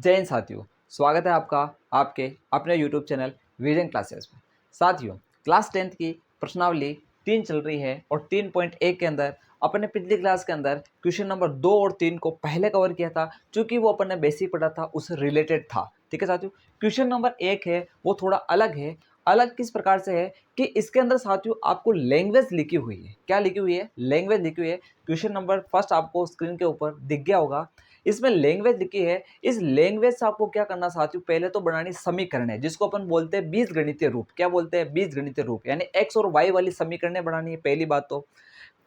जय हिंद साथियों, स्वागत है आपका आपके अपने YouTube चैनल विजन क्लासेस में। साथियों, क्लास 10th की प्रश्नावली 3 चल रही है और 3.1 के अंदर अपने पिछली क्लास के अंदर क्वेश्चन नंबर 2 और 3 को पहले कवर किया था, क्योंकि वो अपन ने बेसिक पढ़ा था उससे रिलेटेड था। ठीक है साथियों, क्वेश्चन नंबर 1 है वो थोड़ा अलग है। अलग किस प्रकार से है कि इसके अंदर साथियों आपको लैंग्वेज लिखी हुई है। क्या लिखी हुई है? लैंग्वेज लिखी हुई है। क्वेश्चन नंबर फर्स्ट आपको स्क्रीन के ऊपर दिख गया होगा। इसमें लैंग्वेज लिखी है। इस लैंग्वेज से आपको क्या करना साथियों, पहले तो बनानी समीकरण है, जिसको अपन बोलते हैं बीजगणितीय रूप। क्या बोलते हैं? बीजगणितीय रूप, यानी एक्स और वाई वाली समीकरणें बनानी है पहली बात तो।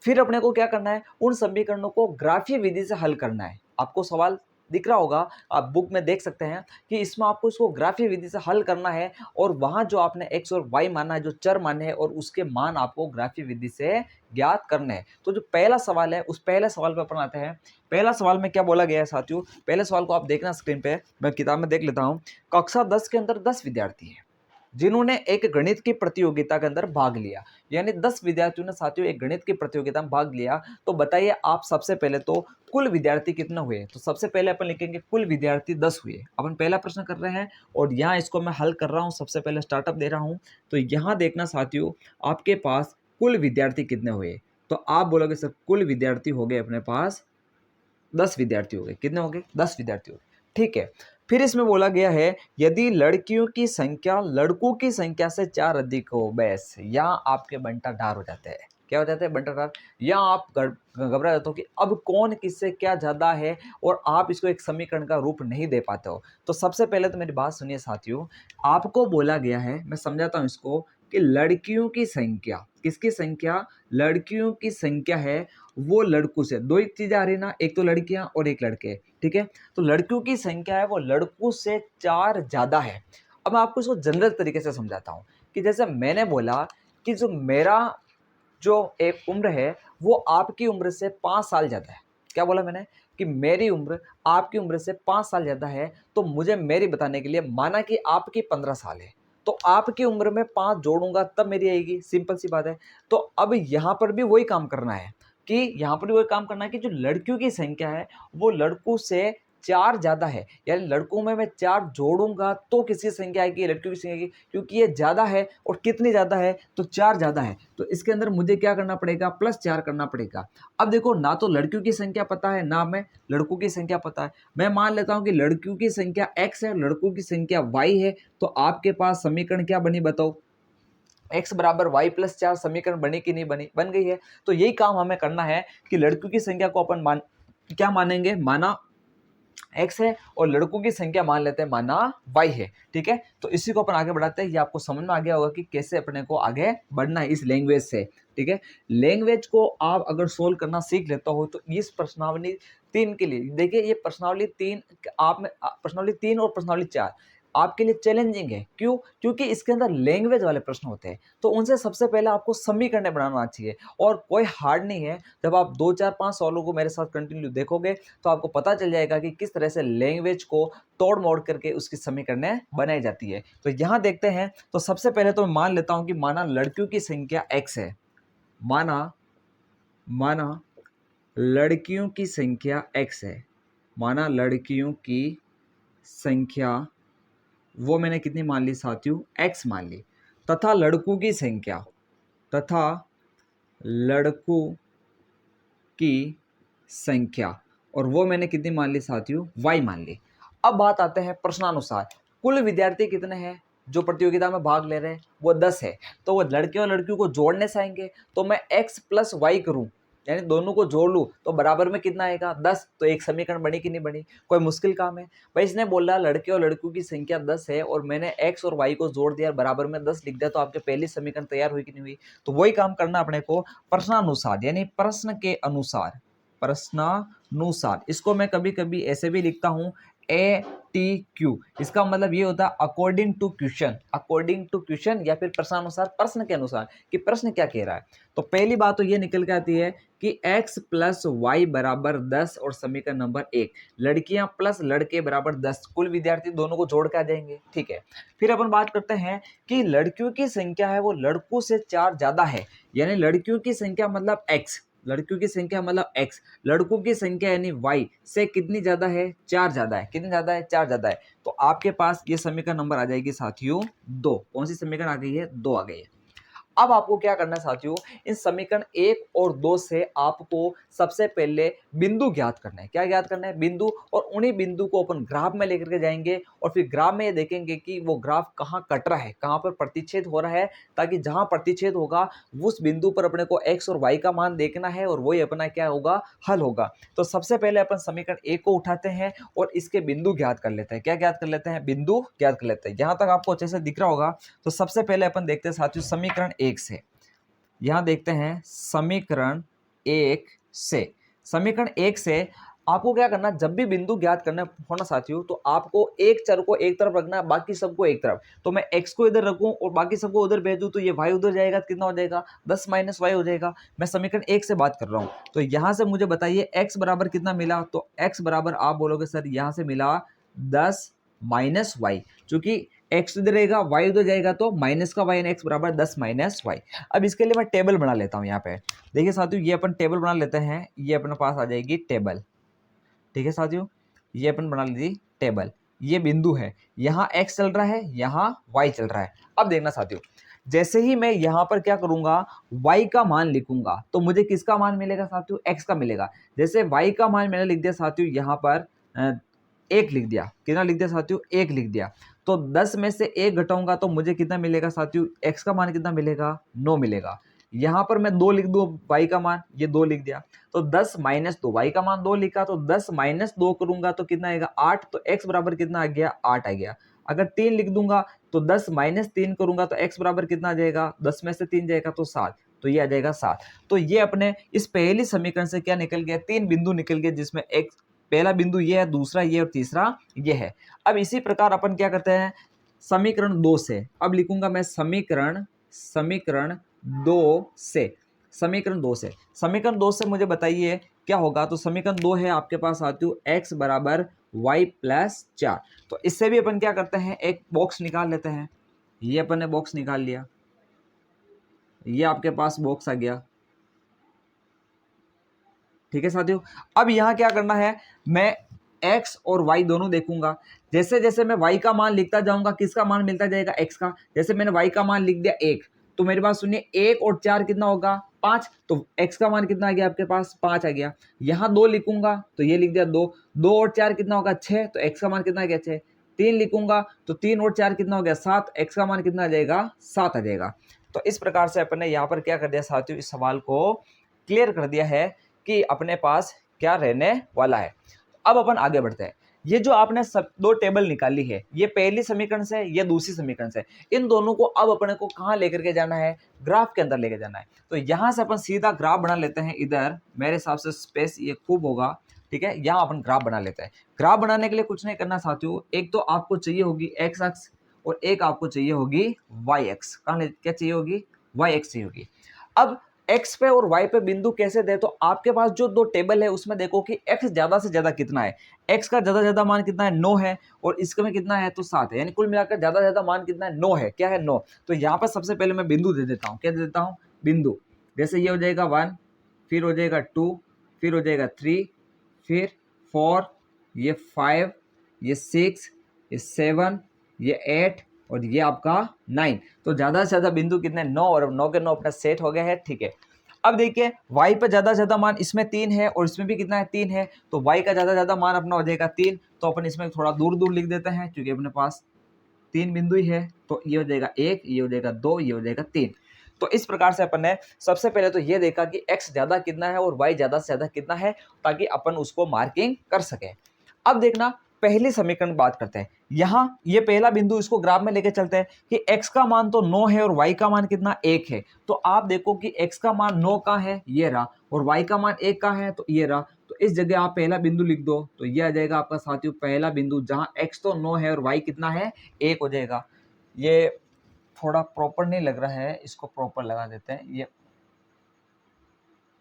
फिर अपने को क्या करना है, उन समीकरणों को ग्राफीय विधि से हल करना है। आपको सवाल दिख रहा होगा, आप बुक में देख सकते हैं कि इसमें आपको इसको ग्राफीय विधि से हल करना है और वहां जो आपने एक्स और वाई माना है, जो चर माने हैं, और उसके मान आपको ग्राफीय विधि से ज्ञात करने हैं। तो जो पहला सवाल है, उस पहले सवाल पर अपन आते हैं। पहला सवाल में क्या बोला गया है साथियों? पहले सवाल को आप देखना स्क्रीन पे, मैं किताब में देख लेता हूं। कक्षा 10 के अंदर 10 विद्यार्थी हैं जिन्होंने एक गणित की प्रतियोगिता के अंदर भाग लिया। यानी 10 विद्यार्थियों ने साथियों एक गणित की प्रतियोगिता में भाग लिया। तो बताइए आप सबसे पहले तो कुल विद्यार्थी कितने हुए? तो सबसे पहले अपन लिखेंगे कुल विद्यार्थी 10 हुए। अपन पहला प्रश्न कर रहे हैं और यहाँ इसको मैं हल कर रहा हूँ, सबसे पहले स्टार्टअप दे रहा हूँ। तो यहाँ देखना साथियों, आपके पास कुल विद्यार्थी कितने हुए? तो आप बोलोगे सर कुल विद्यार्थी हो गए अपने पास 10 विद्यार्थी हो गए। कितने हो गए? 10 विद्यार्थी हो गए। ठीक है। फिर इसमें बोला गया है यदि लड़कियों की संख्या लड़कों की संख्या से 4 अधिक हो, बस यहाँ आपके बंटा ढार हो जाते हैं। क्या हो जाते हैं? बंटा ढार। यहाँ आप घबरा जाते हो कि अब कौन किससे क्या ज्यादा है और आप इसको एक समीकरण का रूप नहीं दे पाते हो। तो सबसे पहले तो मेरी बात सुनिए साथियों, आपको बोला गया है, मैं समझाता हूं इसको, कि लड़कियों की संख्या, किसकी संख्या? लड़कियों की संख्या है वो लड़कों से। दो ही चीजें आ रही ना, एक तो लड़कियां और एक लड़के। ठीक है, तो लड़कियों की संख्या है वो लड़कों से 4 ज्यादा है। अब मैं आपको इसको जनरल तरीके से समझाता हूं कि जैसे मैंने बोला कि जो मेरा जो एक उम्र है वो आपकी उम्र से 5 साल ज्यादा है। क्या बोला मैंने? कि मेरी उम्र आपकी उम्र से 5 साल ज्यादा है। तो मुझे मेरी बताने के लिए माना कि आपकी 15 साल है, तो आपकी उम्र में 5 जोड़ूंगा तब मेरी आएगी। सिंपल सी बात है। तो अब यहां पर भी वही काम करना है कि यहाँ पर भी वही काम करना है कि जो लड़कियों की संख्या है वो लड़कों से 4 ज्यादा है। यानी लड़कों में मैं 4 जोड़ूंगा तो किसकी संख्या आएगी? लड़कियों की संख्या की, क्योंकि ये ज्यादा है। और कितनी ज्यादा है? तो 4 ज्यादा है। तो इसके अंदर मुझे क्या करना पड़ेगा? +4 करना पड़ेगा। अब देखो, ना तो लड़कियों की संख्या पता है ना मैं लड़कों की संख्या पता है। मैं मान लेता हूं कि लड़कियों की संख्या x है, लड़कों की संख्या y है। तो आपके पास समीकरण क्या बनी बताओ? x बराबर y + 4 समीकरण बनी कि नहीं बनी? बन गई है। तो यही काम हमें करना है कि लड़कियों की संख्या को अपन क्या मानेंगे? माना x है और लड़कों की संख्या मान लेते हैं माना y है। ठीक है, तो इसी को अपन आगे बढ़ाते हैं। ये आपको समझ में आ गया होगा कि कैसे अपने को आगे बढ़ना है इस लैंग्वेज से। ठीक है, लैंग्वेज को आप अगर सोल्व करना सीख लेता हो तो इस प्रश्नावली 3 के लिए देखिए, ये प्रश्नावली 3 आप में प्रश्नावली 3 और प्रश्नावली 4 आपके लिए चैलेंजिंग है। क्यों? क्योंकि इसके अंदर लैंग्वेज वाले प्रश्न होते हैं, तो उनसे सबसे पहले आपको समीकरण बनाना चाहिए और कोई हार्ड नहीं है। जब आप 2 4 5 सवालों को मेरे साथ कंटिन्यू देखोगे तो आपको पता चल जाएगा कि किस तरह से लैंग्वेज को तोड़ मोड़ करके उसकी समीकरणें बनाई जाती है। तो यहाँ देखते हैं। तो सबसे पहले तो मैं मान लेता हूं कि माना लड़कियों की संख्या x है। माना माना लड़कियों की संख्या x है। माना लड़कियों की संख्या वो मैंने कितनी मान ली साथियों? x मान ली। तथा लड़कों की संख्या, तथा लड़कों की संख्या, और वो मैंने कितनी मान ली साथियों? y मान ली। अब बात आते हैं प्रश्नानुसार, कुल विद्यार्थी कितने हैं जो प्रतियोगिता में भाग ले रहे हैं? वो 10 है। तो वो लड़के और लड़कियों को जोड़ने से आएंगे। तो मैं x + y करूं, यानी दोनों को जोड़ लूं, तो बराबर में कितना आएगा? 10। तो एक समीकरण बनी कि नहीं बनी? कोई मुश्किल काम है भाई? इसने बोला लड़के और लड़कियों की संख्या 10 है और मैंने x और y को जोड़ दिया और बराबर में 10 लिख दिया, तो आपके पहली समीकरण तैयार हुई कि नहीं हुई? तो वही काम करना अपने को प्रश्नानुसार, यानी प्रश्न के अनुसार। प्रश्नानुसार इसको मैं कभी कभी ऐसे भी लिखता हूं ATQ। इसका मतलब ये होता है according to question, according to question, या फिर प्रश्नानुसार, प्रश्न के अनुसार कि प्रश्न क्या कह रहा है। तो पहली बात तो ये निकल के आती है कि x + y बराबर 10 और समीकरण नंबर 1 लड़कियां प्लस लड़के बराबर 10, कुल विद्यार्थी दोनों को जोड़ के आ जाएंगे। ठीक है, फिर अपन बात करते हैं कि लड़कियों की संख्या है वो लड़कों से 4 ज्यादा है। यानी लड़कियों की संख्या मतलब x, लड़कियों की संख्या मतलब x, लड़कों की संख्या यानी y से कितनी ज़्यादा है, 4 ज़्यादा है। कितनी ज़्यादा है, 4 ज़्यादा है। तो आपके पास ये समीकरण नंबर आ जाएगी साथियों 2। कौन सी समीकरण आ गई है, 2 आ गई है। अब आपको क्या करना है साथियों, इन समीकरण 1 और 2 से आपको सबसे पहले बिंदु ज्ञात करना है। क्या ज्ञात करना है, बिंदु। और उन्हीं बिंदु को अपन ग्राफ में लेकर के जाएंगे और फिर ग्राफ में ये देखेंगे कि वो ग्राफ कहाँ कट रहा है, कहाँ पर प्रतिच्छेद हो रहा है, ताकि जहां प्रतिच्छेद होगा उस बिंदु पर अपने को x और y का मान देखना है और वही अपना क्या होगा, हल होगा। तो सबसे पहले अपन समीकरण 1 को उठाते हैं और इसके बिंदु ज्ञात कर लेते हैं। क्या ज्ञात कर लेते हैं, बिंदु ज्ञात कर लेते हैं। यहां तक आपको अच्छे से दिख रहा होगा। तो सबसे पहले अपन देखते हैं साथियों समीकरण 1 से। यहां देखते हैं समीकरण 1 से। समीकरण 1 से आपको क्या करना, जब भी बिंदु ज्ञात करना होना साथियों, तो आपको एक चर को एक तरफ रखना है, बाकी सबको एक तरफ। तो मैं x को इधर रखूं और बाकी सबको उधर भेज दूं, तो ये y उधर जाएगा, कितना हो जाएगा, 10 माइनस y हो जाएगा। मैं समीकरण 1 से बात कर रहा हूं। तो यहां से मुझे बताइए x बराबर कितना मिला। तो x बराबर आप बोलोगे सर यहां से मिला 10 माइनस y, चूंकि x उधर रहेगा y उधर जाएगा, तो माइनस का y यानी x बराबर 10 माइनस y। अब इसके लिए मैं टेबल बना लेता हूं। यहाँ पे देखिए साथियों, ये अपन टेबल बना लेते हैं। ये अपने पास आ जाएगी टेबल, ठीक है साथियों, ये अपन बना लीजिए टेबल। ये बिंदु है, यहाँ x चल रहा है, यहाँ y चल रहा है। अब देखना साथियों, जैसे ही मैं यहाँ पर क्या करूंगा, y का मान लिखूंगा, तो मुझे किसका मान मिलेगा साथियों, x का मिलेगा। जैसे y का मान मैंने लिख दिया साथियों, यहाँ पर 1 लिख दिया। कितना लिख दिया साथियों, 1 लिख दिया। तो 10 में से 1 घटाऊंगा तो मुझे कितना मिलेगा साथियों, x का मान कितना मिलेगा, 9 मिलेगा। यहाँ पर मैं 2 लिख दूं, y का मान, ये 2 लिख दिया। तो 10 माइनस 2, y का मान 2 लिखा, तो 10 माइनस 2 करूंगा तो कितना आएगा, 8। तो x बराबर कितना आ गया, 8 आ गया। अगर 3 लिख दूंगा तो 10 माइनस 3 करूंगा तो x बराबर कितना आ जाएगा, 10 में से 3 जाएगा तो 7। तो ये आ जाएगा 7। तो ये अपने इस पहली समीकरण से क्या निकल गया, 3 बिंदु निकल गए, जिसमें एक पहला बिंदु ये है, दूसरा ये और तीसरा ये है। अब इसी प्रकार अपन क्या करते हैं समीकरण 2 से। अब लिखूंगा मैं समीकरण 2 से। समीकरण 2 से, समीकरण 2 से मुझे बताइए क्या होगा। तो समीकरण 2 है आपके पास साथियों x बराबर y प्लस 4। तो इससे भी अपन क्या करते हैं, एक बॉक्स निकाल लेते हैं। ये अपन ने बॉक्स निकाल लिया, ये आपके पास बॉक्स आ गया, ठीक है साथियों। अब यहाँ क्या करना है, मैं x और y दोनों देखूंगा। जैसे जैसे मैं y का मान लिखता जाऊंगा, किसका मान मिलता जाएगा, x का। जैसे मैंने y का मान लिख दिया 1, तो मेरे पास सुनिए 1 और 4 कितना होगा, 5। तो x का मान कितना आ गया आपके पास, 5 आ गया। यहाँ 2 लिखूंगा तो ये लिख दिया 2। 2 और 4 कितना होगा, 6। तो x का मान कितना आ गया, 6। 3 लिखूंगा तो 3 और 4 कितना हो गया, 7। x का मान कितना आ जाएगा, 7 आ जाएगा। तो इस प्रकार से अपन ने यहाँ पर क्या कर दिया साथियों, इस सवाल को क्लियर कर दिया है कि अपने पास क्या रहने वाला है। अब अपन आगे बढ़ते हैं। ये जो आपने सब 2 टेबल निकाली है, ये पहली समीकरण से, ये दूसरी समीकरण से, इन दोनों को अब अपने को कहाँ लेकर के जाना है, ग्राफ के अंदर लेकर जाना है। तो यहाँ से अपन सीधा ग्राफ बना लेते हैं। इधर मेरे हिसाब से स्पेस ये खूब होगा, ठीक है। यहाँ अपन ग्राफ बना लेते हैं। ग्राफ बनाने के लिए कुछ नहीं करना साथियों, एक तो आपको चाहिए होगी एक्स अक्ष और एक आपको चाहिए होगी वाई अक्ष। क्या चाहिए होगी, वाई अक्ष चाहिए होगी। अब x पे और y पे बिंदु कैसे दे, तो आपके पास जो 2 टेबल है उसमें देखो कि x ज्यादा से ज्यादा कितना है। x का ज्यादा ज्यादा मान कितना है, 9 है, और इसके में कितना है, तो 7 है। यानी कुल मिलाकर ज्यादा ज्यादा मान कितना है, 9 है। क्या है, 9। तो यहाँ पर सबसे पहले मैं बिंदु दे देता हूँ। क्या दे देता हूँ, बिंदु। जैसे ये हो जाएगा 1, फिर हो जाएगा 2, फिर हो जाएगा 3, फिर 4, ये 5, ये 6, ये 7, ये 8 और ये आपका 9। तो ज्यादा से ज्यादा बिंदु कितने, 9, और 9 के 9 अपना सेट हो गया है, ठीक है। अब देखिए y पे ज्यादा से ज्यादा मान इसमें 3 है और इसमें भी कितना है, 3 है। तो y का ज्यादा से ज्यादा मान अपना हो जाएगा 3। तो अपन इसमें थोड़ा दूर दूर लिख देते हैं, क्योंकि अपने पास 3 बिंदु ही है। तो ये हो जाएगा 1, ये हो जाएगा 2, ये हो जाएगा 3। तो इस प्रकार से अपन ने सबसे पहले तो ये देखा कि x ज्यादा कितना है और y ज्यादा से ज्यादा कितना है, ताकि अपन उसको मार्किंग कर सके। अब देखना पहली समीकरण की बात करते हैं। यहाँ ये पहला बिंदु, इसको ग्राफ में लेके चलते हैं कि x का मान तो 9 है और y का मान कितना, 1 है। तो आप देखो कि x का मान 9 का है, ये रहा, और y का मान 1 का है, तो ये रहा। तो इस जगह आप पहला बिंदु लिख दो, तो ये आ जाएगा आपका साथियों पहला बिंदु, जहां x तो 9 है और y कितना है, 1 हो जाएगा। ये थोड़ा प्रॉपर नहीं लग रहा है, इसको प्रॉपर लगा देते हैं।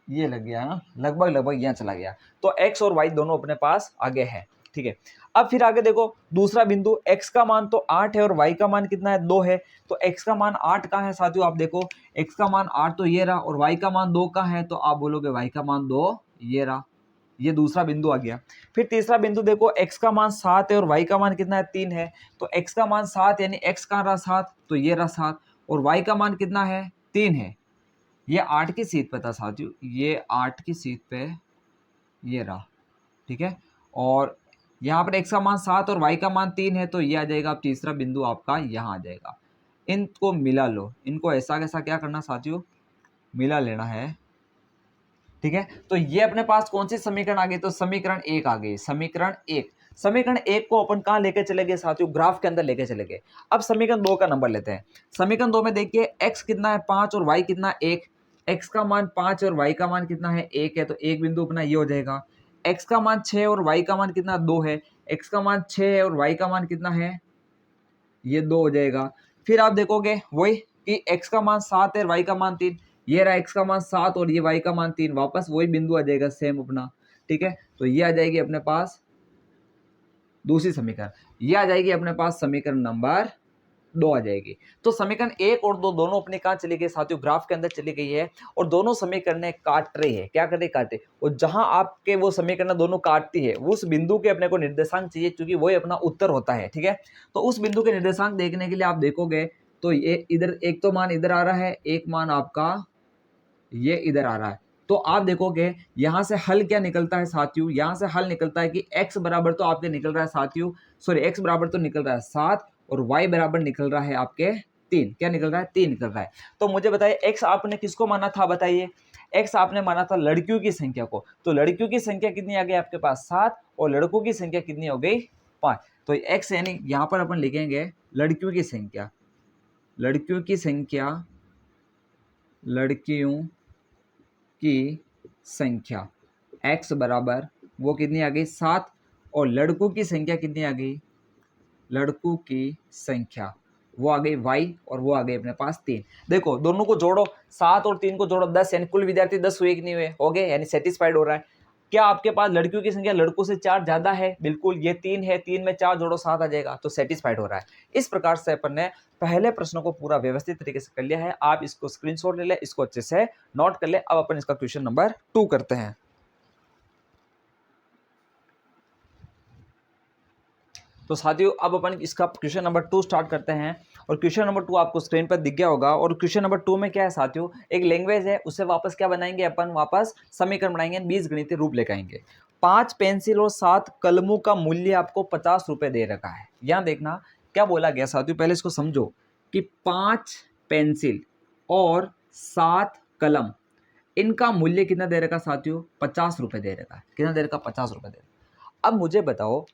ये लग गया ना, लगभग लगभग यहाँ चला गया। तो x और y दोनों अपने पास आगे है। ठीक है। अब फिर आगे देखो दूसरा बिंदु, x का मान तो 8 है और y का मान कितना है 2 है, तो x का मान 8 का है साथियों, आप देखो x का मान 8 तो ये रहा और y का मान 2 का है, तो आप बोलोगे y का मान 2 ये रहा, ये दूसरा बिंदु आ गया। फिर तीसरा बिंदु देखो x का मान 7 है और y का मान कितना है 3 है, तो x का मान 7 यानी x कहाँ रहा 7, तो ये रहा 7, और y का मान कितना है 3 है, ये 8 की सीट पे था साथियों, ये 8 की सीट पे ये रहा, ठीक है। और यहाँ पर x का मान 7 और y का मान 3 है, तो ये आ जाएगा अब तीसरा बिंदु आपका यहाँ आ जाएगा। इनको मिला लो, इनको ऐसा कैसा क्या करना साथियों, मिला लेना है, ठीक है। तो ये अपने पास कौन सी समीकरण आ गई, तो समीकरण 1 आ गई, समीकरण 1। समीकरण 1 को अपन कहाँ लेके चले गए साथियों, ग्राफ के अंदर लेके चले गए। अब समीकरण 2 का नंबर लेते हैं। समीकरण 2 में देखिए x कितना है 5 और y कितना 1, x का मान 5 और y का मान कितना है 1 है, तो एक बिंदु अपना ये हो जाएगा। x का मान 6 और y का मान कितना 2 है, x का मान 6 है और y का मान कितना है, ये 2 हो जाएगा। फिर आप देखोगे वही कि x का मान 7 है, y का मान 3, ये रहा x का मान 7 और ये y का मान 3, वापस वही बिंदु आ जाएगा सेम अपना, ठीक है। तो ये आ जाएगी अपने पास दूसरी समीकरण, ये आ जाएगी अपने पास समीकरण नंबर 2 आ जाएगी। तो समीकरण 1 और 2 दोनों अपने कहाँ चली गई साथियों, ग्राफ के अंदर चली गई है, और दोनों समीकरणें काट रही है, क्या कर रही काटे, और जहां आपके वो समीकरण दोनों काटती है उस बिंदु के अपने को निर्देशांक चाहिए, क्योंकि वही अपना उत्तर होता है, ठीक है। तो उस बिंदु के निर्देशांक देखने के लिए आप देखोगे तो ये इधर एक तो मान इधर आ रहा है, एक मान आपका ये इधर आ रहा है, तो आप देखोगे यहां से हल क्या निकलता है साथियों, यहां से हल निकलता है कि x बराबर तो आपके निकल रहा है साथियों, सॉरी x बराबर तो निकल रहा है 7 और y बराबर निकल रहा है आपके 3, क्या निकल रहा है 3 निकल रहा है। तो मुझे बताइए x आपने किसको माना था, बताइए x आपने माना था लड़कियों की संख्या को, तो लड़कियों की संख्या कितनी आ गई आपके पास 7 और लड़कों की संख्या कितनी हो गई 5, तो x यानी यहाँ पर अपन लिखेंगे लड़कियों की संख्या, लड़कियों की संख्या, लड़कियों की संख्या x बराबर वो कितनी आ गई 7 और लड़कों की संख्या कितनी आ गई, लड़कों की संख्या वो आ गई y और वो आ गई अपने पास 3। देखो दोनों को जोड़ो, 7 और 3 को जोड़ो 10, यानी कुल विद्यार्थी 10 हुए कि नहीं हुए, हो गए, यानी सेटिस्फाइड हो रहा है। क्या आपके पास लड़कियों की संख्या लड़कों से 4 ज्यादा है, बिल्कुल, ये 3 है, 3 में 4 जोड़ो 7 आ जाएगा, तो सेटिस्फाइड हो रहा है। इस प्रकार से अपन ने पहले प्रश्न को पूरा व्यवस्थित तरीके से कर लिया है, आप इसको स्क्रीनशॉट ले ले, इसको अच्छे से नोट कर ले। अब अपन इसका क्वेश्चन नंबर 2 करते हैं। तो साथियों अब अपन इसका क्वेश्चन नंबर 2 स्टार्ट करते हैं, और क्वेश्चन नंबर 2 आपको स्क्रीन पर दिख गया होगा। और क्वेश्चन नंबर 2 में क्या है साथियों, एक लैंग्वेज है, उससे वापस क्या बनाएंगे अपन, वापस समीकरण बनाएंगे, बीजगणितीय रूप लेकर आएंगे। 5 पेंसिल और 7 कलमों का मूल्य आपको 50 रुपए दे रखा है। यहाँ देखना क्या बोला गया साथियों, पहले इसको समझो कि 5 पेंसिल और 7 कलम, इनका मूल्य कितना दे रखा साथियों, 50 रुपए दे रखा है। कितना दे रखा, 50 रुपए दे रखा। अब मुझे बताओ,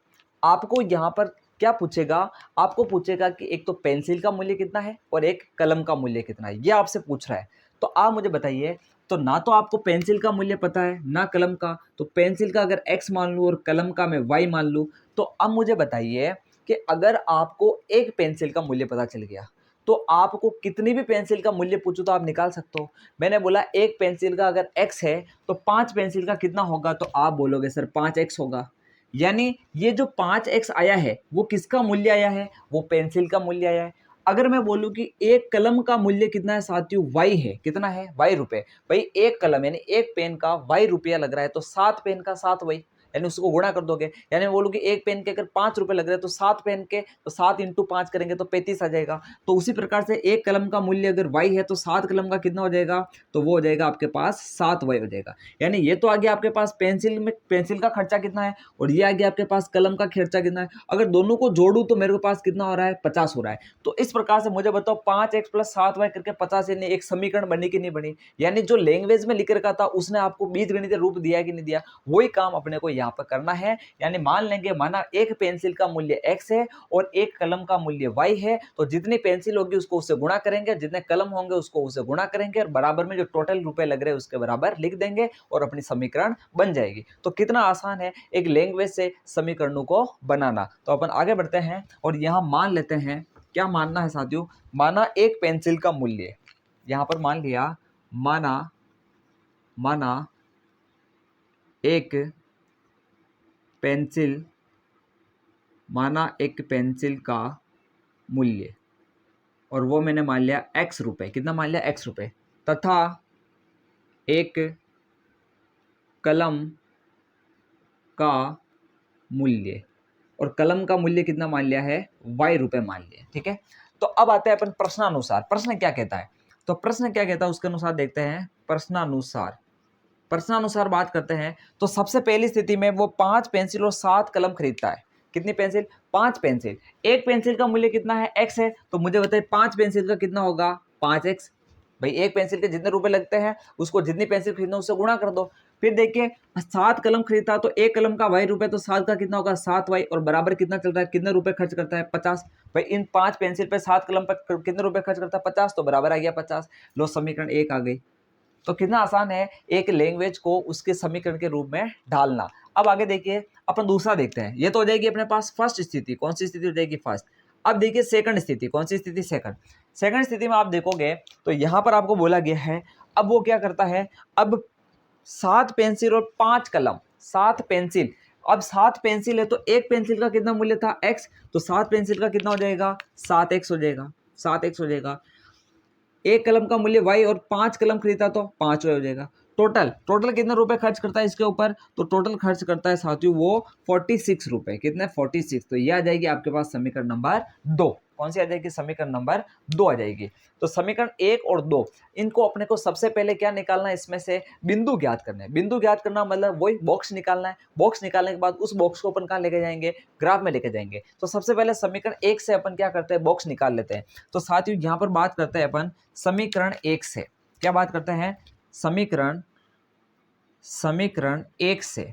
आपको यहाँ पर क्या पूछेगा, आपको पूछेगा कि एक तो पेंसिल का मूल्य कितना है और एक कलम का मूल्य कितना है, ये आपसे पूछ रहा है। तो आप मुझे बताइए, तो ना तो आपको पेंसिल का मूल्य पता है ना कलम का, तो पेंसिल का अगर x मान लूँ और कलम का मैं y मान लूँ, तो अब मुझे बताइए कि अगर आपको एक पेंसिल का मूल्य पता चल गया, तो आपको कितनी भी पेंसिल का मूल्य पूछो तो आप निकाल सकते हो। मैंने बोला एक पेंसिल का अगर x है तो 5 पेंसिल का कितना होगा, तो आप बोलोगे सर 5x होगा। यानी ये जो 5x आया है वो किसका मूल्य आया है, वो पेंसिल का मूल्य आया है। अगर मैं बोलूं कि एक कलम का मूल्य कितना है साथियों, y है, कितना है y रुपए, भाई एक कलम यानी एक पेन का y रुपया लग रहा है, तो 7 पेन का 7 वही, यानी उसको गुणा कर दोगे। यानी मैं बोलूं कि एक पेन के अगर 5 रुपए लग रहे हैं तो 7 पेन के तो 7 इंटू 5 करेंगे तो 35 आ जाएगा। तो उसी प्रकार से एक कलम का मूल्य अगर y है तो 7 कलम का कितना हो जाएगा, तो वो हो जाएगा आपके पास 7y हो जाएगा। यानी ये तो आ गया आपके पास पेंसिल में, पेंसिल का खर्चा कितना है, और ये आ गया आपके पास कलम का खर्चा कितना है। अगर दोनों को जोड़ू तो मेरे पास कितना हो रहा है, 50 हो रहा है। तो इस प्रकार से मुझे बताओ 5x + 7y करके 50, यानी एक समीकरण बनी कि नहीं बनी। यानी जो लैंग्वेज में लिख रखा था उसने आपको बीजगणितीय रूप दिया कि नहीं दिया, वही काम अपने को यहाँ पर करना है। यानी मान लेंगे, माना एक पेंसिल का मूल्य x है और एक कलम का मूल्य y है, तो जितनी पेंसिल होगी उसको उससे गुणा करेंगे, जितने कलम होंगे उसको उससे गुणा करेंगे, और बराबर में जो टोटल रुपए लग रहे हैं उसके बराबर लिख देंगे और अपनी समीकरण बन जाएगी। तो कितना आसान है एक लैंग्वेज से समीकरणों को बनाना। तो अपन आगे बढ़ते हैं और यहाँ मान लेते हैं, क्या मानना है साथियों, माना एक पेंसिल का मूल्य, यहाँ पर मान लिया, माना एक पेंसिल माना एक पेंसिल का मूल्य, और वो मैंने मान लिया x रुपए, कितना मान लिया x रुपए, तथा एक कलम का मूल्य, और कलम का मूल्य कितना मान लिया है y रुपए मान लिया। ठीक है, तो अब आते हैं अपन प्रश्नानुसार। प्रश्न क्या कहता है, तो प्रश्न क्या कहता है उसके अनुसार देखते हैं। प्रश्नानुसार, प्रश्नानुसार बात करते हैं तो सबसे पहली स्थिति में वो 5 पेंसिल और 7 कलम खरीदता है। कितनी पेंसिल, 5 पेंसिल। एक पेंसिल का मूल्य कितना है x है, तो मुझे बताइए 5 पेंसिल का कितना होगा 5x। भाई एक पेंसिल के जितने रुपए लगते हैं उसको जितनी पेंसिल खरीदना उससे गुणा कर दो। फिर देखिए 7 कलम खरीदता तो एक कलम का y रुपए, तो 7 का कितना होगा 7y, और बराबर कितना चल रहा है, कितने रुपए खर्च करता है 50। भाई इन 5 पेंसिल पे 7 कलम पर कितने रुपए खर्च करता है 50, तो बराबर आ गया 50। लो समीकरण 1 आ गई। तो कितना आसान है एक लैंग्वेज को उसके समीकरण के रूप में ढालना। अब आगे देखिए अपन दूसरा देखते हैं। ये तो हो जाएगी अपने पास फर्स्ट स्थिति, कौन सी स्थिति हो जाएगी फर्स्ट। अब देखिए सेकंड स्थिति, कौन सी स्थिति सेकंड। सेकंड स्थिति में आप देखोगे तो यहाँ पर आपको बोला गया है, अब वो क्या करता है, अब 7 पेंसिल और 5 कलम, 7 पेंसिल, अब 7 पेंसिल है तो एक पेंसिल का कितना मूल्य था x, तो 7 पेंसिल का कितना हो जाएगा 7x हो जाएगा, 7x हो जाएगा। एक कलम का मूल्य y और 5 कलम खरीदा तो 5y हो जाएगा। टोटल टोटल कितने रुपए खर्च करता है इसके ऊपर, तो टोटल खर्च करता है साथियों वो 46 रुपए। कितने 46, तो ये आ जाएगी आपके पास समीकरण नंबर 2। कौन सी आ जाएगी, समीकरण नंबर 2 आ जाएगी। तो समीकरण 1 और 2 इनको अपने को सबसे पहले क्या निकालना है, इसमें से बिंदु ज्ञात करना है। बिंदु ज्ञात करना मतलब वही बॉक्स निकालना है। बॉक्स निकालने के बाद उस बॉक्स को अपन कहाँ लेके जाएंगे, ग्राफ में लेके जाएंगे। तो सबसे पहले समीकरण 1 से अपन क्या करते हैं, बॉक्स निकाल लेते हैं। तो साथियों यहाँ पर बात करते हैं अपन समीकरण 1 से, क्या बात करते हैं, समीकरण 1 से।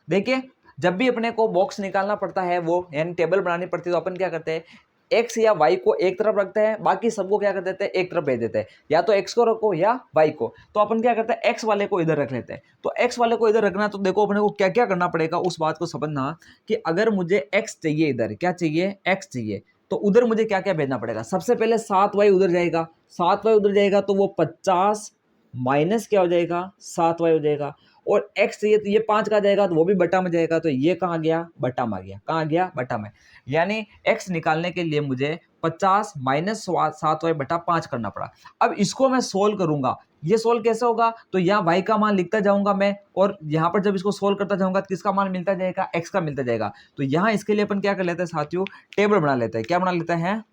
देखिए जब भी अपने को बॉक्स निकालना पड़ता है, वो यानी टेबल बनानी पड़ती है, तो अपन क्या करते हैं x या y को एक तरफ रखते हैं, बाकी सबको क्या कर देते हैं एक तरफ भेज देते हैं, या तो x को रखो या y को। तो अपन क्या करते हैं x वाले को इधर रख लेते हैं। तो x वाले को इधर रखना है तो देखो अपने को क्या क्या करना पड़ेगा, उस बात को समझना कि अगर मुझे x चाहिए, इधर क्या चाहिए x चाहिए, तो उधर मुझे क्या क्या भेजना पड़ेगा। सबसे पहले 7y उधर जाएगा, 7y उधर जाएगा तो वो 50 माइनस क्या हो जाएगा 7y हो जाएगा। और x चाहिए तो ये 5 का जाएगा तो वो भी बटा में जाएगा, तो ये कहाँ गया बटा में गया, कहाँ गया बटा में। यानी x निकालने के लिए मुझे 50 माइनस 7y बटा 5 करना पड़ा। अब इसको मैं सोल्व करूंगा, ये सोल्व कैसे होगा, तो यहाँ y का मान लिखता जाऊंगा मैं, और यहाँ पर जब इसको सोल्व करता जाऊंगा तो किसका मान मिलता जाएगा x का मिलता जाएगा। तो यहाँ इसके लिए अपन क्या कर लेते हैं साथियों, टेबल बना लेते हैं। क्या बना लेते हैं,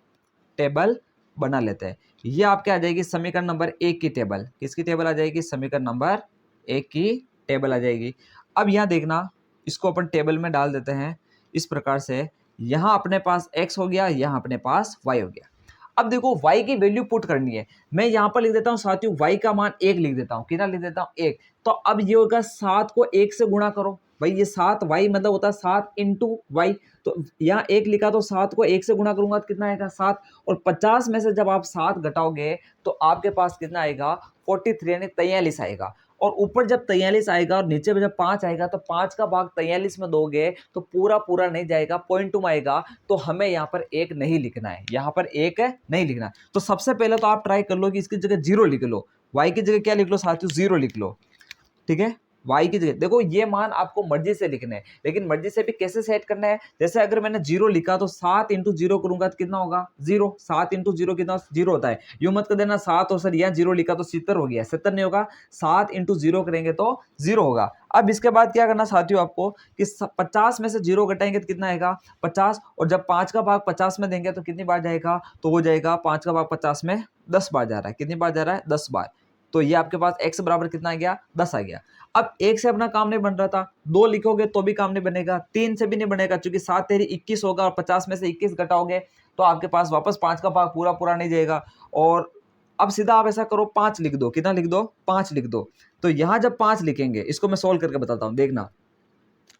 टेबल बना लेते हैं। ये आपके आ जाएगी समीकरण नंबर 1 की टेबल। किसकी टेबल आ जाएगी, समीकरण नंबर 1 की टेबल आ जाएगी। अब यहाँ देखना, इसको अपन टेबल में डाल देते हैं इस प्रकार से। यहाँ अपने पास x हो गया, यहाँ अपने पास y हो गया। अब देखो y की वैल्यू पुट करनी है। मैं यहाँ पर लिख देता हूँ साथियों y का मान 1 लिख देता हूँ। कितना लिख देता हूँ 1। तो अब ये होगा 7 को 1 से गुणा करो। भाई ये 7y मतलब होता है 7 इंटू वाई। तो यहाँ 1 लिखा तो 7 को 1 से गुणा करूंगा तो कितना आएगा 7। और 50 में से जब आप 7 घटाओगे तो आपके पास कितना आएगा 43 यानी 43 आएगा। और ऊपर जब 43 आएगा और नीचे में जब 5 आएगा तो 5 का भाग 43 में दोगे तो पूरा पूरा नहीं जाएगा, पॉइंट टू में आएगा। तो हमें यहाँ पर 1 नहीं लिखना है, यहाँ पर 1 नहीं लिखना। तो सबसे पहले तो आप ट्राई कर लो कि इसकी जगह 0 लिख लो, y की जगह क्या लिख लो साथियों 0 लिख लो। ठीक है, y की जगह देखो ये मान आपको मर्जी से लिखना है, लेकिन मर्जी से भी कैसे सेट करना है। जैसे अगर मैंने 0 लिखा तो 7 इंटू 0 करूंगा तो कितना होगा 0। 7 इंटू 0 कितना 0 होता है। यूं मत कर देना 7 और सर यहाँ 0 लिखा तो 70 हो गया, 70 नहीं होगा। 7 इंटू 0 करेंगे तो 0 होगा। अब इसके बाद क्या करना साथियों आपको कि 50 में से 0 घटाएंगे तो कितना आएगा 50। और जब 5 का भाग 50 में देंगे तो कितनी बार जाएगा, तो हो जाएगा 5 का भाग 50 में 10 बार जा रहा है। कितनी बार जा रहा है 10 बार। तो ये आपके पास x बराबर कितना आ गया 10 आ गया। अब 1 से अपना काम नहीं बन रहा था, 2 लिखोगे तो भी काम नहीं बनेगा, 3 से भी नहीं बनेगा क्योंकि 7 तेरी 21 होगा और 50 में से 21 घटाओगे तो आपके पास वापस 5 का भाग पूरा पूरा नहीं जाएगा। और अब सीधा आप ऐसा करो 5 लिख दो। कितना लिख दो 5 लिख दो। तो यहाँ जब 5 लिखेंगे, इसको मैं सोल्व करके बताता हूँ, देखना।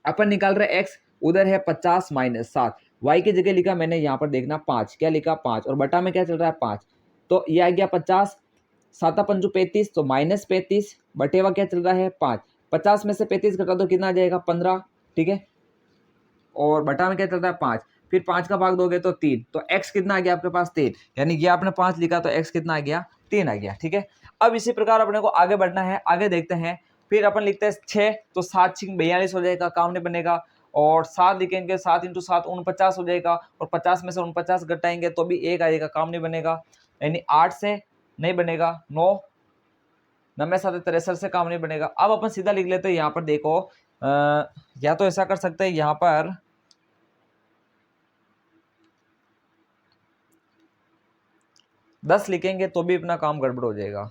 अपन निकाल रहे x, उधर है 50 माइनस 7, y की जगह लिखा मैंने यहाँ पर देखना 5, क्या लिखा 5, और बटा में क्या चल रहा है 5। तो ये आ गया 50, 7 पंचू 35 तो माइनस 35, बटेवा क्या चल रहा है 5। 50 में से 35 घटा दो कितना आ जाएगा 15। ठीक है, और बटा में क्या चल रहा है 5। फिर 5 का भाग दोगे तो 3, तो x कितना आ गया आपके पास 3। यानी ये आपने 5 लिखा तो x कितना आ गया 3 आ गया। ठीक है, अब इसी प्रकार अपने को आगे बढ़ना है, आगे देखते हैं। फिर अपन लिखते हैं 6, तो 7 6 42 हो जाएगा, काम नहीं बनेगा। और 7 लिखेंगे, 7 इंटू 7 49 हो जाएगा, और 50 में से 49 घटाएंगे तो भी 1 आएगा, काम नहीं बनेगा। यानी 8 से नहीं बनेगा, 9 9 7 63 से काम नहीं बनेगा। अब अपन सीधा लिख लेते हैं यहाँ पर, देखो या तो ऐसा कर सकते हैं यहाँ पर 10 लिखेंगे तो भी अपना काम गड़बड़ हो जाएगा।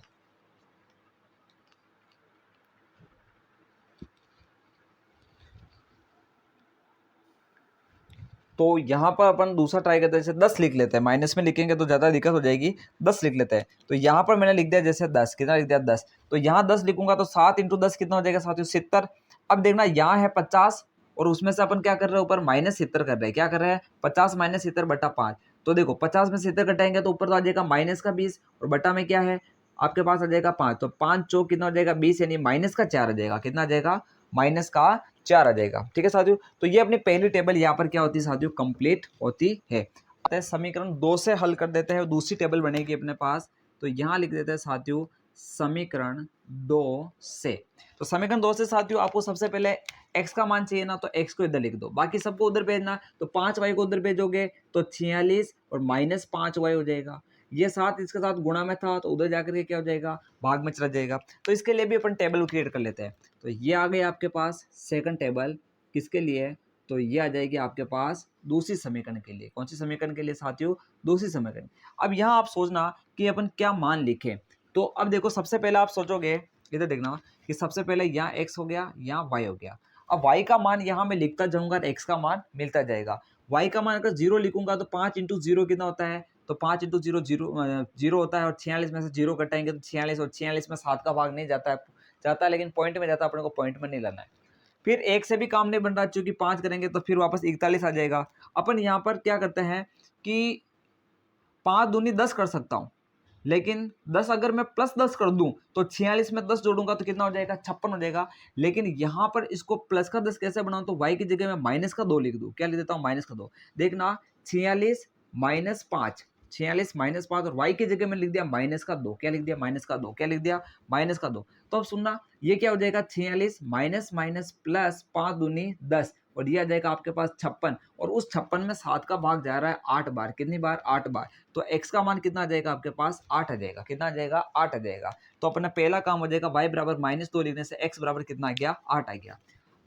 तो यहाँ पर अपन दूसरा ट्राई करते हैं, जैसे 10 लिख लेते हैं, माइनस में लिखेंगे तो ज़्यादा दिक्कत हो जाएगी, 10 लिख लेते हैं। तो यहाँ पर मैंने लिख दिया जैसे 10, कितना लिख दिया 10, तो यहाँ 10 लिखूंगा तो 7 इंटू 10 कितना हो जाएगा साथियों 70। अब देखना यहाँ है 50 और उसमें से अपन क्या कर रहे हैं, ऊपर माइनस 70 कर रहे हैं, क्या कर रहे हैं 50 माइनस 70 बटा 5। तो देखो 50 में 70 घटाएंगे तो ऊपर तो आ जाएगा माइनस का 20 और बटा में क्या है आपके पास आ जाएगा 5, तो 5 चौक कितना हो जाएगा 20, यानी माइनस का 4 आ जाएगा, कितना आ जाएगा माइनस का 4 आ जाएगा। ठीक है साथियों, तो ये अपनी पहली टेबल यहाँ पर क्या होती है साथियों, कंप्लीट होती है। समीकरण 2 से हल कर देते हैं, दूसरी टेबल बनेगी अपने पास। तो यहाँ लिख देते हैं साथियों समीकरण 2 से। तो समीकरण 2 से साथियों आपको सबसे पहले x का मान चाहिए ना, तो x को इधर लिख दो, बाकी सबको उधर भेजना। तो 5y को उधर भेजोगे तो 46 और माइनस 5y हो जाएगा। ये 7 इसके साथ गुणा में था तो उधर जाकर के क्या हो जाएगा, भाग में चला जाएगा। तो इसके लिए भी अपन टेबल क्रिएट कर लेते हैं। तो ये आ गई आपके पास सेकंड टेबल, किसके लिए, तो ये आ जाएगी आपके पास दूसरी समीकरण के लिए। कौन सी समीकरण के लिए साथियों, दूसरी समीकरण। अब यहाँ आप सोचना कि अपन क्या मान लिखें। तो अब देखो सबसे पहले आप सोचोगे, इधर देखना कि सबसे पहले यहाँ x हो गया, यहाँ y हो गया। अब y का मान यहाँ मैं लिखता जाऊंगा, x का मान मिलता जाएगा। y का मान अगर 0 लिखूंगा तो 5 इंटू 0 कितना होता है, तो 5 इंटू 0 0 होता है, और 46 में से 0 कटाएंगे तो 46, और 46 में 7 का भाग नहीं जाता है लेकिन पॉइंट में जाता है, अपने को पॉइंट में नहीं लाना है। फिर 1 से भी काम नहीं बन रहा, क्योंकि 5 करेंगे तो फिर वापस 41 आ जाएगा। अपन यहाँ पर क्या करते हैं कि 5 दूनी 10 कर सकता हूँ, लेकिन 10 अगर मैं प्लस 10 कर दूं तो 46 में 10 जोड़ूंगा तो कितना हो जाएगा, 56 हो जाएगा। लेकिन यहाँ पर इसको प्लस का 10 कैसे बनाऊं, तो y की जगह मैं माइनस का 2 लिख दूं। क्या लिख देता हूँ, माइनस का 2। देखना 46 माइनस 5, 46 माइनस 5, और y की जगह में लिख दिया माइनस का 2। क्या लिख दिया, माइनस का 2। क्या लिख दिया, माइनस का 2। तो अब सुनना ये क्या हो जाएगा, 46 माइनस माइनस प्लस 5 दूनी 10, और ये आ जाएगा आपके पास 56, और उस 56 में 7 का भाग जा रहा है 8 बार। कितनी बार, 8 बार। तो x का मान कितना आ जाएगा आपके पास, 8 आ जाएगा। कितना आ जाएगा, 8 आ जाएगा। तो अपना पहला काम हो जाएगा y बराबर -2 लिखने से x बराबर कितना आ गया, 8 आ गया।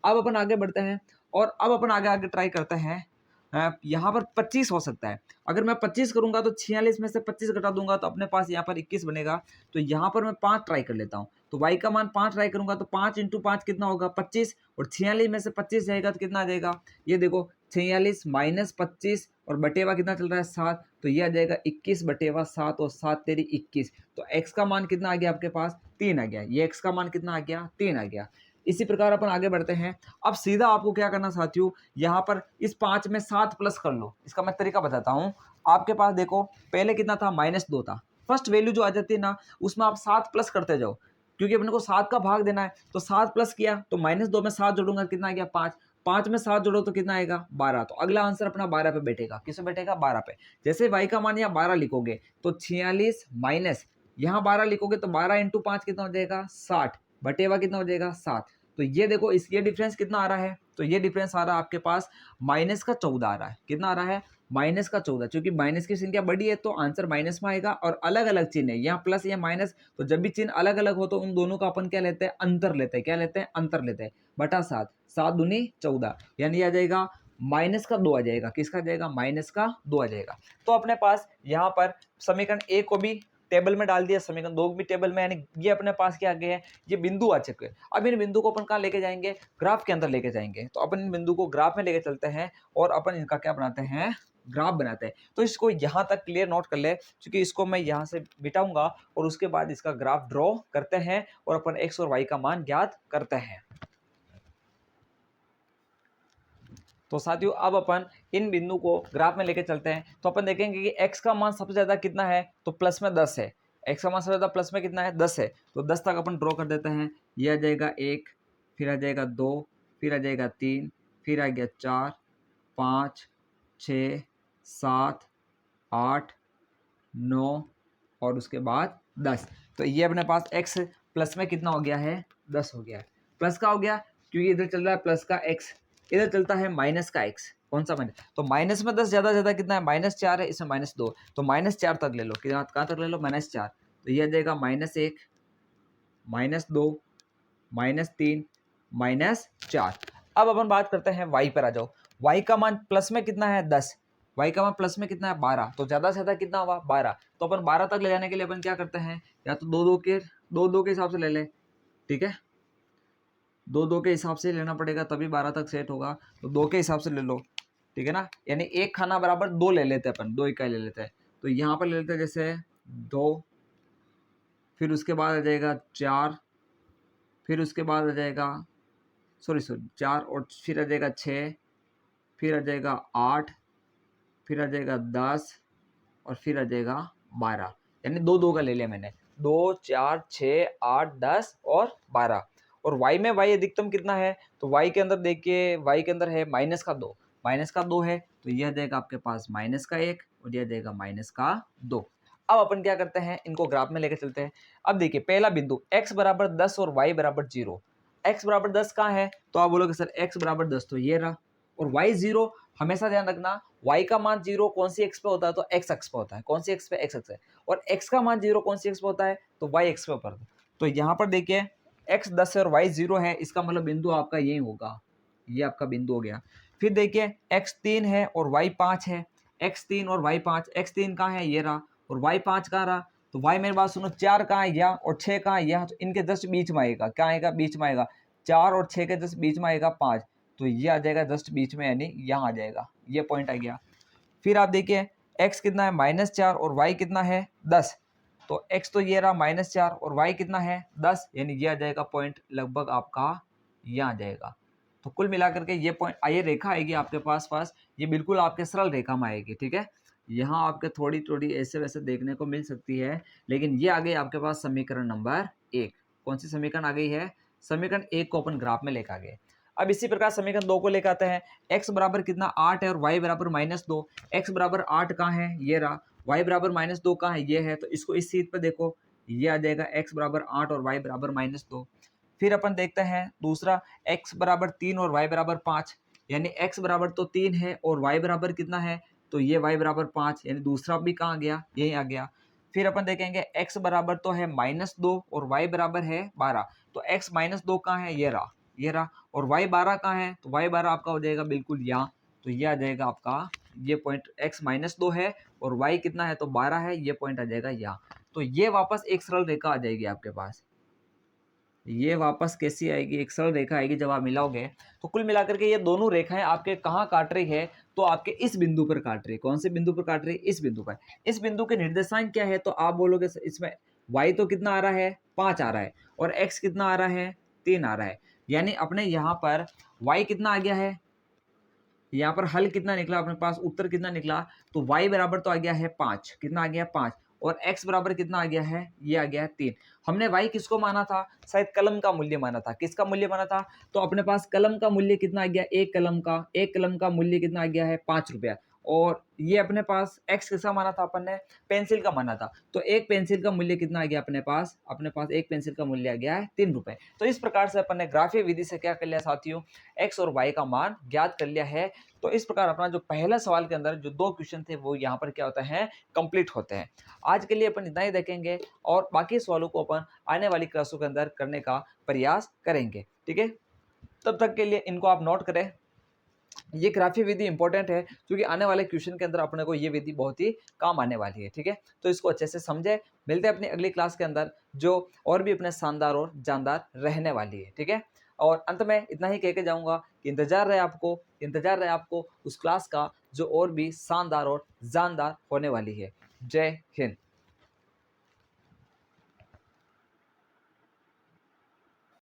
अब अपन आगे बढ़ते हैं, और अब अपन आगे आगे ट्राई करते हैं। यहाँ पर 25 हो सकता है। अगर मैं 25 करूंगा तो 46 में से 25 घटा दूंगा तो अपने पास यहाँ पर 21 बनेगा। तो यहाँ पर मैं 5 ट्राई कर लेता हूँ। तो y का मान 5 ट्राई करूंगा तो 5 इंटू 5 कितना होगा, 25, और 46 में से 25 जाएगा तो कितना आ जाएगा, ये देखो 46 माइनस 25 और बटेवा कितना चल रहा है 7, तो ये आ जाएगा 21 बटेवा 7, और 7 तेरी 21। तो x का मान कितना आ गया आपके पास, 3 आ गया। ये x का मान कितना आ गया, 3 आ गया। इसी प्रकार अपन आगे बढ़ते हैं। अब सीधा आपको क्या करना साथियों, यहाँ पर इस 5 में 7 प्लस कर लो। इसका मैं तरीका बताता हूँ। आपके पास देखो पहले कितना था, -2 था। फर्स्ट वैल्यू जो आ जाती है ना, उसमें आप 7 प्लस करते जाओ, क्योंकि अपने को 7 का भाग देना है। तो 7 प्लस किया तो -2 में 7 जोड़ूंगा कितना आ गया, 5। 5 में 7 जोड़ो तो कितना आएगा, 12। तो अगला आंसर अपना 12 पे बैठेगा। किस पे बैठेगा, 12 पे। जैसे y का मान यहाँ 12 लिखोगे तो 46 माइनस यहाँ 12 लिखोगे तो 12 इंटू 5 कितना हो जाएगा, 60 बटेवा कितना हो जाएगा, 7। तो ये देखो इस ये डिफरेंस कितना आ रहा है, तो ये डिफरेंस आ रहा है आपके पास -14 आ रहा है। कितना आ रहा है, -14। क्योंकि माइनस की संख्या बड़ी है तो आंसर माइनस में आएगा, और अलग अलग चिन्ह है, यहाँ प्लस या माइनस, तो जब भी चिन्ह अलग अलग हो तो उन दोनों का अपन क्या लेते हैं, अंतर लेते हैं। क्या लेते हैं, अंतर लेते हैं। बटा 7, 7 दूनी 14, यानी आ जाएगा -2 आ जाएगा। किसका जाएगा, -2 आ जाएगा। तो अपने पास यहाँ पर समीकरण ए को भी टेबल में डाल दिया, समीकरण 2 भी टेबल में, यानी ये अपने पास क्या आ गया है, ये बिंदु आ चुके हैं। अब इन बिंदु को अपन कहाँ लेके जाएंगे, ग्राफ के अंदर लेके जाएंगे। तो अपन इन बिंदु को ग्राफ में लेके चलते हैं और अपन इनका क्या बनाते हैं, ग्राफ बनाते हैं। तो इसको यहाँ तक क्लियर नोट कर ले, क्योंकि इसको मैं यहाँ से बिठाऊंगा और उसके बाद इसका ग्राफ ड्रॉ करते हैं और अपन एक्स और वाई का मान ज्ञात करते हैं। तो साथियों अब अपन इन बिंदु को ग्राफ में लेके चलते हैं। तो अपन देखेंगे कि x का मान सबसे ज्यादा कितना है, तो प्लस में 10 है। x का मान सबसे ज्यादा प्लस में कितना है, 10 है। तो 10 तक अपन ड्रॉ कर देते हैं। ये आ जाएगा 1, फिर आ जाएगा 2, फिर आ जाएगा 3, फिर आ गया 4, 5, 6, 7, 8, 9 और उसके बाद 10। तो ये अपने पास x प्लस में कितना हो गया है, 10 हो गया है। प्लस का हो गया क्योंकि इधर चल रहा है प्लस का x, इधर चलता है माइनस का x, कौन सा माइनस, तो माइनस में 10 ज़्यादा कितना है, -4 है, इसमें -2, तो -4 तक ले लो, कहाँ तक ले लो, -4, तो ये आ जाएगा -1, -2, -3, -4। अब अपन बात करते हैं y पर आ जाओ। y का मान प्लस में कितना है 10, y का मान प्लस में कितना है 12, तो ज़्यादा से ज़्यादा कितना हुआ 12, तो अपन 12 तक ले जाने के लिए अपन क्या करते हैं, या तो दो के हिसाब से ले ले, ठीक है, दो के हिसाब से लेना पड़ेगा तभी 12 तक सेट होगा, तो 2 के हिसाब से ले लो, ठीक है ना, यानी एक खाना बराबर 2 ले लेते हैं अपन, 2 इकाई ले लेते हैं, तो यहाँ पर ले लेते हैं जैसे 2, फिर उसके बाद आ जाएगा 4, फिर उसके बाद आ जाएगा सॉरी 4, और फिर आ जाएगा 6, फिर आ जाएगा 8, फिर आ जाएगा 10, और फिर आ जाएगा 12, यानी 2 का ले लिया मैंने, 2, 4, 6, 8, 10 और 12। और y में y अधिकतम कितना है, तो y के अंदर देखिए, y के अंदर है माइनस का 2 है, तो यह देगा आपके पास -1 और यह देगा -2। अब अपन क्या करते हैं, इनको ग्राफ में लेकर चलते हैं। अब देखिए पहला बिंदु x बराबर 10 और y बराबर 0, x बराबर 10 कहाँ है, तो आप बोलोगे सर x बराबर 10 तो ये रहा, और y 0, हमेशा ध्यान रखना y का मान 0 कौन सी x पे होता है, तो x अक्ष पे होता है, कौन सी x पे, x अक्ष है, और x का मान 0 कौन सी x पे होता है, तो y अक्ष पे होता है। तो यहाँ पर देखिए x 10 है और y 0 है, इसका मतलब बिंदु आपका यही होगा, ये आपका बिंदु हो गया। फिर देखिए x 3 है और y 5 है, x 3 और y 5, x 3 कहाँ है, ये रहा, और y 5 कहाँ रहा, तो y मेरी बात सुनो 4 कहाँ है, यह, और 6 कहाँ है, यह, तो इनके जस्ट बीच में आएगा, क्या आएगा, बीच में आएगा, 4 और 6 के जस्ट बीच में आएगा 5, तो ये आ जाएगा जस्ट बीच में, यानी यहाँ आ जाएगा, ये पॉइंट आ गया। फिर आप देखिए x कितना है, -4 और y कितना है 10, तो x तो ये रहा -4 और y कितना है 10, यानी ये आ जाएगा पॉइंट लगभग आपका यहाँ आ जाएगा। तो कुल मिलाकर के ये पॉइंट, ये रेखा आएगी आपके पास, ये बिल्कुल आपके सरल रेखा में आएगी, ठीक है। यहाँ आपके थोड़ी थोड़ी ऐसे वैसे देखने को मिल सकती है, लेकिन ये आ गई आपके पास समीकरण नंबर 1। कौन सी समीकरण आ गई है, समीकरण 1 को अपन ग्राफ में लेकर आ गए। अब इसी प्रकार समीकरण 2 को लेकर आते हैं, x बराबर कितना 8 है और y बराबर -2, x बराबर 8 कहाँ है, ये रहा, y बराबर -2 कहाँ है, ये है, तो इसको इस सीट पर देखो, ये आ जाएगा x बराबर 8 और y बराबर -2। फिर अपन देखते हैं दूसरा, x बराबर 3 और y बराबर 5, यानी x बराबर तो 3 है और y बराबर कितना है, तो ये y बराबर 5, यानी दूसरा भी कहाँ गया, यही आ गया। फिर अपन देखेंगे x बराबर तो है -2 और y बराबर है 12, तो x -2 कहाँ है, ये रहा, और y 12 कहाँ है, तो y 12 आपका हो जाएगा बिल्कुल यहाँ, तो ये आ जाएगा आपका, ये पॉइंट x -2 है और y कितना है, तो 12 है, ये पॉइंट आ जाएगा यहाँ। तो ये वापस एक सरल रेखा आ जाएगी आपके पास, ये वापस कैसी आएगी, एक सरल रेखा आएगी जब आप मिलाओगे। तो कुल मिलाकर के ये दोनों रेखाएं आपके कहाँ काट रही है, तो आपके इस बिंदु पर काट रही है। कौन से बिंदु पर काट रही है, इस बिंदु पर। इस बिंदु के निर्देशांक क्या है, तो आप बोलोगे इसमें y तो कितना आ रहा है, 5 आ रहा है, और x कितना आ रहा है, 3 आ रहा है, यानी अपने यहाँ पर y कितना आ गया है, यहाँ पर हल कितना निकला अपने पास, उत्तर कितना निकला, तो y बराबर तो आ गया है 5, कितना आ गया 5, और x बराबर कितना आ गया है, ये आ गया है 3। हमने y किसको माना था, शायद कलम का मूल्य माना था, किसका मूल्य माना था, तो अपने पास कलम का मूल्य कितना आ गया, एक कलम का मूल्य कितना आ गया है 5 रुपया, और ये अपने पास x किसका माना था, अपन ने पेंसिल का माना था, तो एक पेंसिल का मूल्य कितना आ गया अपने पास एक पेंसिल का मूल्य आ गया है 3 रुपए। तो इस प्रकार से अपन ने ग्राफीय विधि से क्या कर लिया साथियों, x और y का मान ज्ञात कर लिया है। तो इस प्रकार अपना जो पहला सवाल के अंदर जो 2 क्वेश्चन थे वो यहाँ पर क्या होता है, कंप्लीट होते हैं। आज के लिए अपन इतना ही देखेंगे और बाकी सवालों को अपन आने वाली क्लासों के अंदर करने का प्रयास करेंगे, ठीक है। तब तक के लिए इनको आप नोट करें, ये ग्राफीय विधि इंपॉर्टेंट है क्योंकि आने वाले क्वेश्चन के अंदर अपने को ये विधि बहुत ही काम आने वाली है, ठीक है। तो इसको अच्छे से समझे, मिलते हैं अपनी अगली क्लास के अंदर जो और भी अपने शानदार और जानदार रहने वाली है, ठीक है। और अंत में इतना ही कह के जाऊंगा कि इंतजार रहे आपको उस क्लास का जो और भी शानदार और जानदार होने वाली है। जय हिंद।